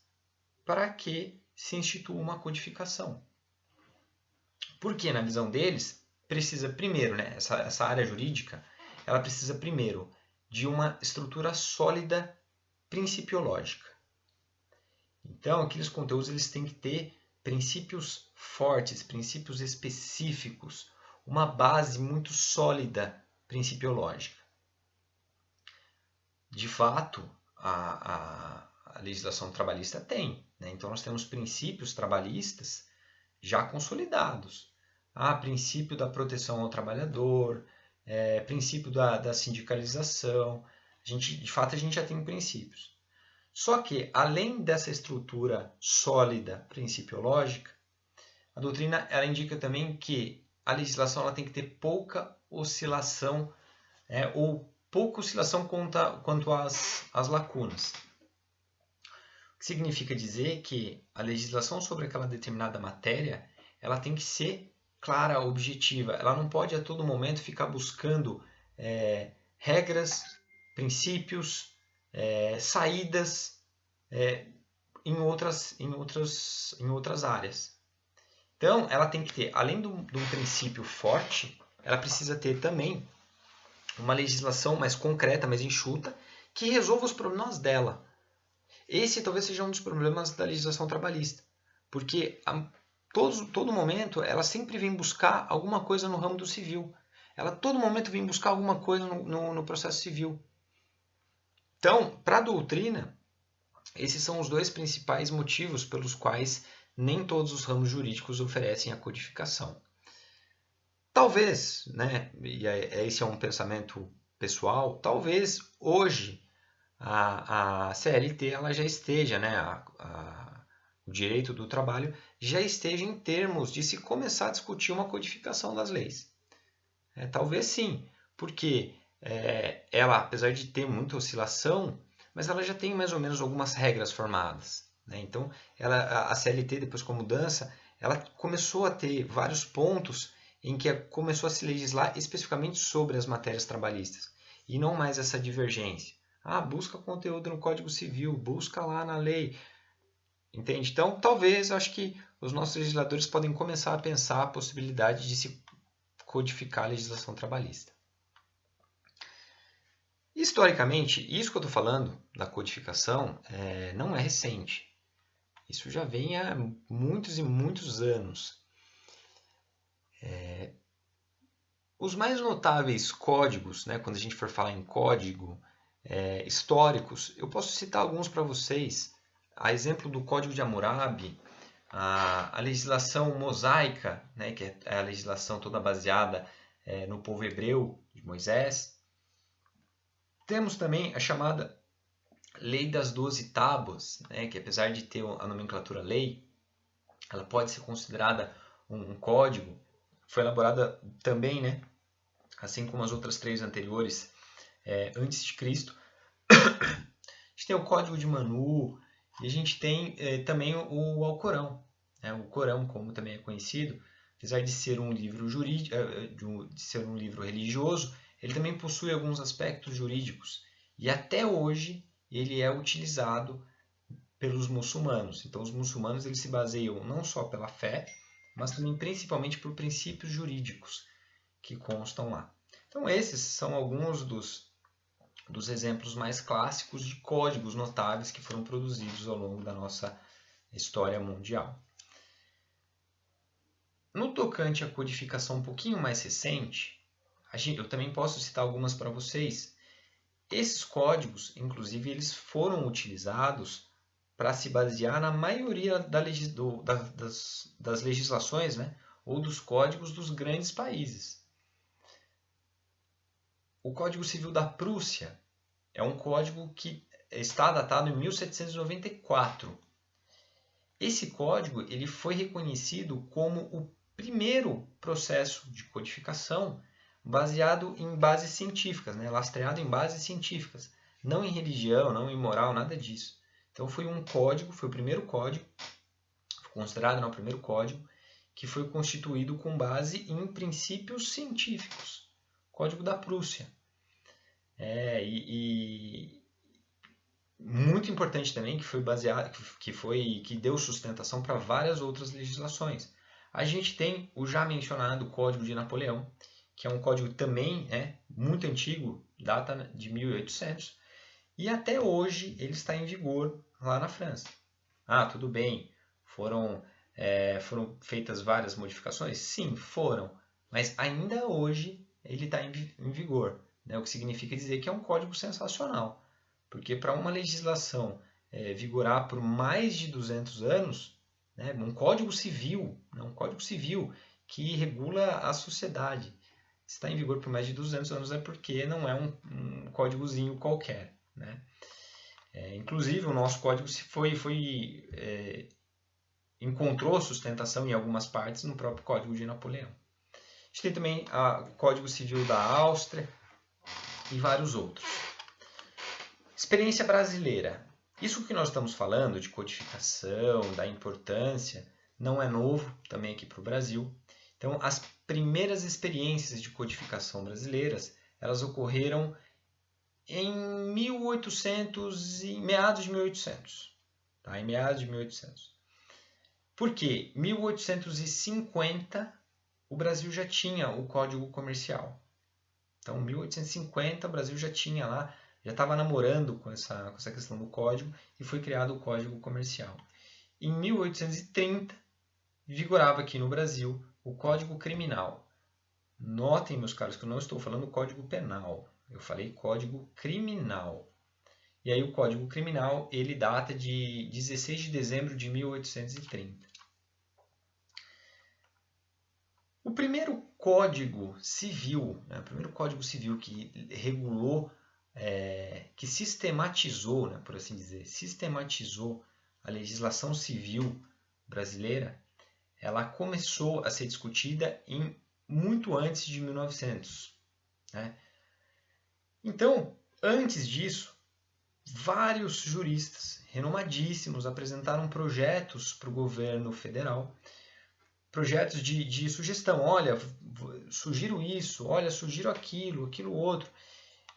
para que se institua uma codificação. Porque, na visão deles, precisa primeiro, né, essa área jurídica, ela precisa primeiro de uma estrutura sólida principiológica. Então, aqueles conteúdos eles têm que ter princípios fortes, princípios específicos, uma base muito sólida principiológica. De fato, a legislação trabalhista tem, né? Então, nós temos princípios trabalhistas já consolidados. Princípio da proteção ao trabalhador, princípio da sindicalização. De fato, a gente já tem princípios. Só que, além dessa estrutura sólida principiológica, a doutrina ela indica também que a legislação ela tem que ter pouca oscilação ou pouca oscilação quanto às lacunas. O que significa dizer que a legislação sobre aquela determinada matéria ela tem que ser clara, objetiva. Ela não pode a todo momento ficar buscando regras, princípios, saídas em outras áreas. Então, ela tem que ter, além de um princípio forte, ela precisa ter também uma legislação mais concreta, mais enxuta, que resolva os problemas dela. Esse talvez seja um dos problemas da legislação trabalhista, porque todo momento ela sempre vem buscar alguma coisa no ramo do civil. Ela a todo momento vem buscar alguma coisa no processo civil. Então, para a doutrina, esses são os dois principais motivos pelos quais nem todos os ramos jurídicos oferecem a codificação. Talvez, né, e esse é um pensamento pessoal, talvez hoje a CLT ela já esteja, né, o direito do trabalho já esteja em termos de se começar a discutir uma codificação das leis. Talvez sim, porque ela, apesar de ter muita oscilação, mas ela já tem mais ou menos algumas regras formadas. Né? Então, a CLT, depois com a mudança, ela começou a ter vários pontos em que começou a se legislar especificamente sobre as matérias trabalhistas, e não mais essa divergência. Busca conteúdo no Código Civil, busca lá na lei. Entende? Então, talvez, acho que os nossos legisladores podem começar a pensar a possibilidade de se codificar a legislação trabalhista. Historicamente, isso que eu estou falando da codificação não é recente. Isso já vem há muitos e muitos anos. Os mais notáveis códigos, né, quando a gente for falar em código, históricos, eu posso citar alguns para vocês. A exemplo do Código de Hammurabi, a legislação mosaica, né, que é a legislação toda baseada no povo hebreu de Moisés. Temos também a chamada Lei das 12 Tábuas, né, que apesar de ter a nomenclatura lei, ela pode ser considerada um código. Foi elaborada também, né, assim como as outras 3 anteriores, antes de Cristo. A gente tem o Código de Manu e a gente tem também o Alcorão. Né? O Corão, como também é conhecido, apesar de ser um livro jurídico, de ser um livro religioso, ele também possui alguns aspectos jurídicos. E até hoje ele é utilizado pelos muçulmanos. Então os muçulmanos eles se baseiam não só pela fé, mas também principalmente por princípios jurídicos que constam lá. Então esses são alguns dos exemplos mais clássicos de códigos notáveis que foram produzidos ao longo da nossa história mundial. No tocante à codificação um pouquinho mais recente, eu também posso citar algumas para vocês. Esses códigos, inclusive, eles foram utilizados para se basear na maioria das legislações, né, ou dos códigos dos grandes países. O Código Civil da Prússia é um código que está datado em 1794. Esse código ele foi reconhecido como o primeiro processo de codificação baseado em bases científicas, né? Lastreado em bases científicas, não em religião, não em moral, nada disso. Então foi um código, foi o primeiro código, considerado o primeiro código, que foi constituído com base em princípios científicos. Código da Prússia. Muito importante também que foi baseado, que deu sustentação para várias outras legislações. A gente tem o já mencionado Código de Napoleão, que é um código também muito antigo, data de 1800, e até hoje ele está em vigor lá na França. Tudo bem, foram feitas várias modificações? Sim, foram, mas ainda hoje ele está em vigor, né? O que significa dizer que é um código sensacional, porque para uma legislação vigorar por mais de 200 anos, né, um código civil que regula a sociedade, está em vigor por mais de 200 anos é porque não é um códigozinho qualquer, né? Inclusive o nosso código encontrou sustentação em algumas partes no próprio Código de Napoleão. A gente tem também o Código Civil da Áustria e vários outros. Experiência brasileira. Isso que nós estamos falando de codificação, da importância, não é novo também aqui para o Brasil. Então, as primeiras experiências de codificação brasileiras, elas ocorreram em meados de 1800. Tá? Em meados de 1800. Por quê? Em 1850, o Brasil já tinha o Código Comercial. Então, em 1850, o Brasil já tinha lá, já estava namorando com essa questão do código e foi criado o Código Comercial. Em 1830, vigorava aqui no Brasil o Código Criminal. Notem, meus caros, que eu não estou falando Código Penal. Eu falei Código Criminal. E aí o Código Criminal, ele data de 16 de dezembro de 1830. O primeiro Código Civil, né, o primeiro Código Civil que regulou, que sistematizou, né, por assim dizer, sistematizou a legislação civil brasileira, ela começou a ser discutida muito antes de 1900. Né? Então, antes disso, vários juristas renomadíssimos apresentaram projetos para o governo federal, projetos de sugestão. Olha, sugiro isso, olha, sugiro aquilo outro.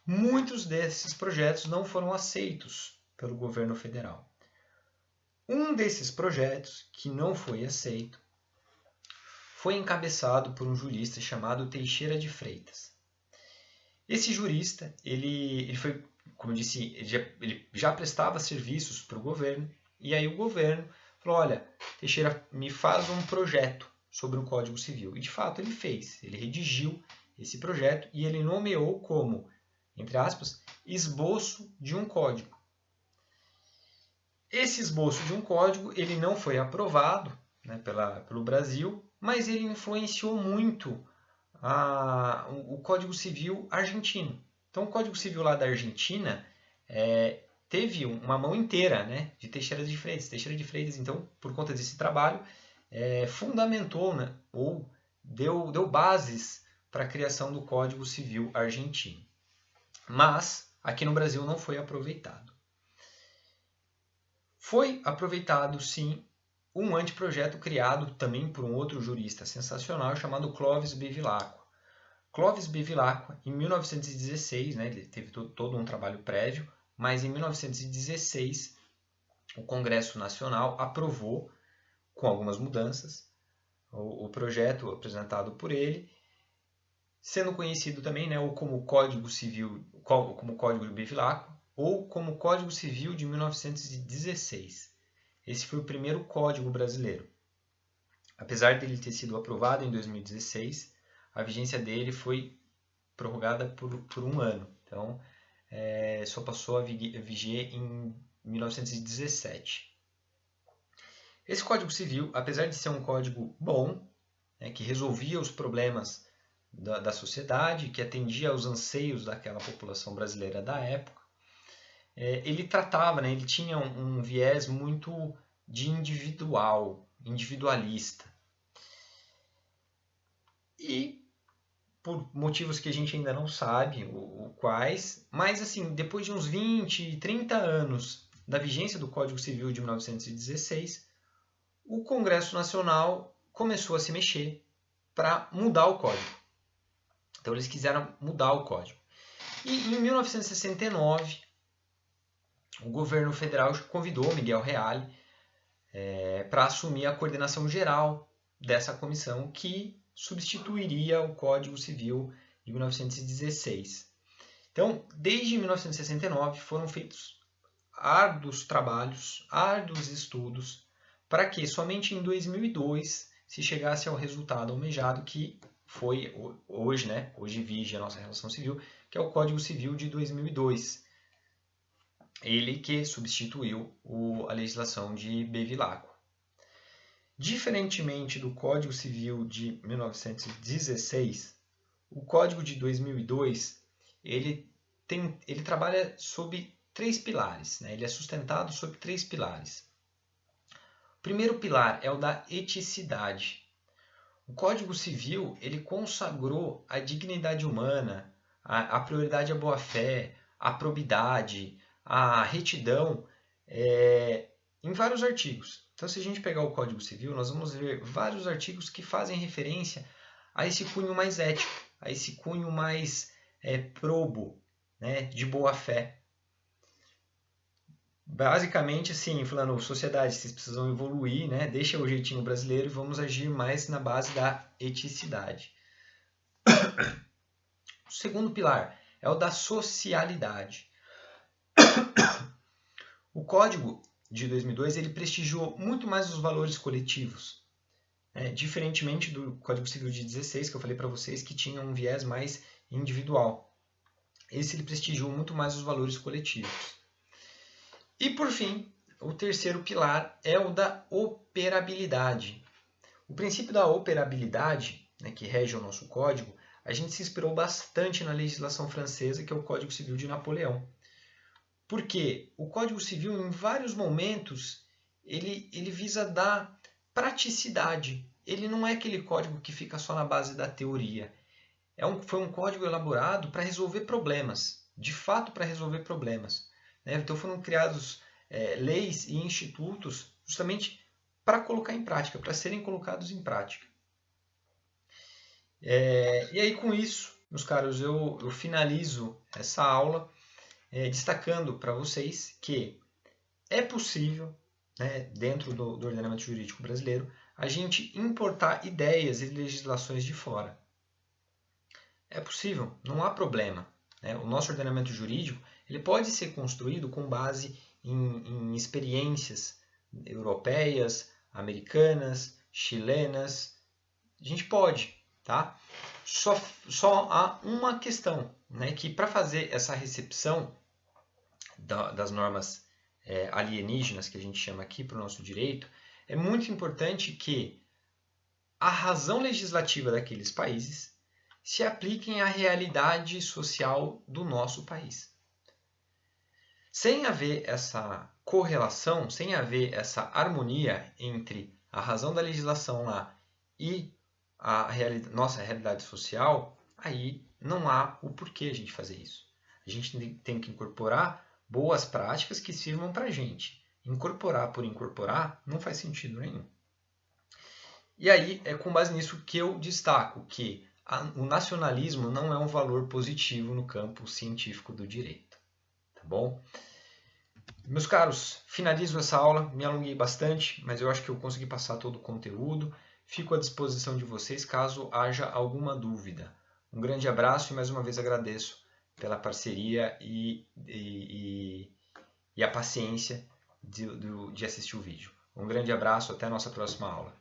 Muitos desses projetos não foram aceitos pelo governo federal. Um desses projetos, que não foi aceito, foi encabeçado por um jurista chamado Teixeira de Freitas. Esse jurista, ele foi, como eu disse, ele já prestava serviços para o governo, e aí o governo falou, olha, Teixeira, me faz um projeto sobre o Código Civil. E de fato ele fez, ele redigiu esse projeto e ele nomeou como, entre aspas, esboço de um código. Esse esboço de um código ele não foi aprovado, né, pelo Brasil, mas ele influenciou muito o Código Civil argentino. Então o Código Civil lá da Argentina teve uma mão inteira, né, de Teixeira de Freitas. Teixeira de Freitas, então, por conta desse trabalho, fundamentou, né, ou deu bases para a criação do Código Civil argentino. Mas aqui no Brasil não foi aproveitado. Foi aproveitado, sim, um anteprojeto criado também por um outro jurista sensacional chamado Clovis Bevilacqua. Clovis Bevilacqua, em 1916, né, ele teve todo um trabalho prévio, mas em 1916 o Congresso Nacional aprovou, com algumas mudanças, o projeto apresentado por ele, sendo conhecido também, né, ou como Código Civil, como Código de Bevilacqua, ou como Código Civil de 1916. Esse foi o primeiro código brasileiro. Apesar dele ter sido aprovado em 2016, a vigência dele foi prorrogada por um ano. Então, só passou a viger em 1917. Esse Código Civil, apesar de ser um código bom, né, que resolvia os problemas da sociedade, que atendia aos anseios daquela população brasileira da época, ele tratava, né, ele tinha um viés muito de individualista. E por motivos que a gente ainda não sabe quais, mas assim, depois de uns 20, 30 anos da vigência do Código Civil de 1916, o Congresso Nacional começou a se mexer para mudar o código. Então eles quiseram mudar o código. E em 1969, o governo federal convidou Miguel Reale para assumir a coordenação geral dessa comissão que substituiria o Código Civil de 1916. Então, desde 1969 foram feitos árduos trabalhos, árduos estudos, para que somente em 2002 se chegasse ao resultado almejado que foi hoje, né? Hoje vige a nossa relação civil, que é o Código Civil de 2002. Ele que substituiu a legislação de Bevilacqua. Diferentemente do Código Civil de 1916, o Código de 2002 ele trabalha sob 3 pilares, né? Ele é sustentado sob 3 pilares. O primeiro pilar é o da eticidade. O Código Civil ele consagrou a dignidade humana, a prioridade à boa-fé, a probidade, a retidão em vários artigos. Então, se a gente pegar o Código Civil, nós vamos ver vários artigos que fazem referência a esse cunho mais ético, a esse cunho mais probo, né, de boa-fé. Basicamente, assim, falando, sociedade, vocês precisam evoluir, né? Deixa o jeitinho brasileiro e vamos agir mais na base da eticidade. O segundo pilar é o da socialidade. O Código de 2002 ele prestigiou muito mais os valores coletivos, né? Diferentemente do Código Civil de 16, que eu falei para vocês, que tinha um viés mais individual. Esse ele prestigiou muito mais os valores coletivos. E, por fim, o terceiro pilar é o da operabilidade. O princípio da operabilidade, né, que rege o nosso código, a gente se inspirou bastante na legislação francesa, que é o Código Civil de Napoleão. Porque o Código Civil, em vários momentos, ele visa dar praticidade. Ele não é aquele código que fica só na base da teoria. Foi um código elaborado para resolver problemas, de fato para resolver problemas. Então foram criados leis e institutos justamente para colocar em prática, para serem colocados em prática. E aí com isso, meus caros, eu finalizo essa aula destacando para vocês que é possível, né, dentro do ordenamento jurídico brasileiro, a gente importar ideias e legislações de fora. É possível, não há problema. O nosso ordenamento jurídico ele pode ser construído com base em experiências europeias, americanas, chilenas, A gente pode, tá? Só há uma questão, né? Que para fazer essa recepção das normas alienígenas, que a gente chama aqui para o nosso direito, é muito importante que a razão legislativa daqueles países se apliquem à realidade social do nosso país. Sem haver essa correlação, sem haver essa harmonia entre a razão da legislação lá e a nossa realidade social, aí não há o porquê a gente fazer isso. A gente tem que incorporar boas práticas que sirvam para a gente. Incorporar por incorporar não faz sentido nenhum. E aí é com base nisso que eu destaco que o nacionalismo não é um valor positivo no campo científico do direito. Tá bom? Meus caros, finalizo essa aula, me alonguei bastante, mas eu acho que eu consegui passar todo o conteúdo. Fico à disposição de vocês caso haja alguma dúvida. Um grande abraço e mais uma vez agradeço pela parceria e a paciência de assistir o vídeo. Um grande abraço, até a nossa próxima aula.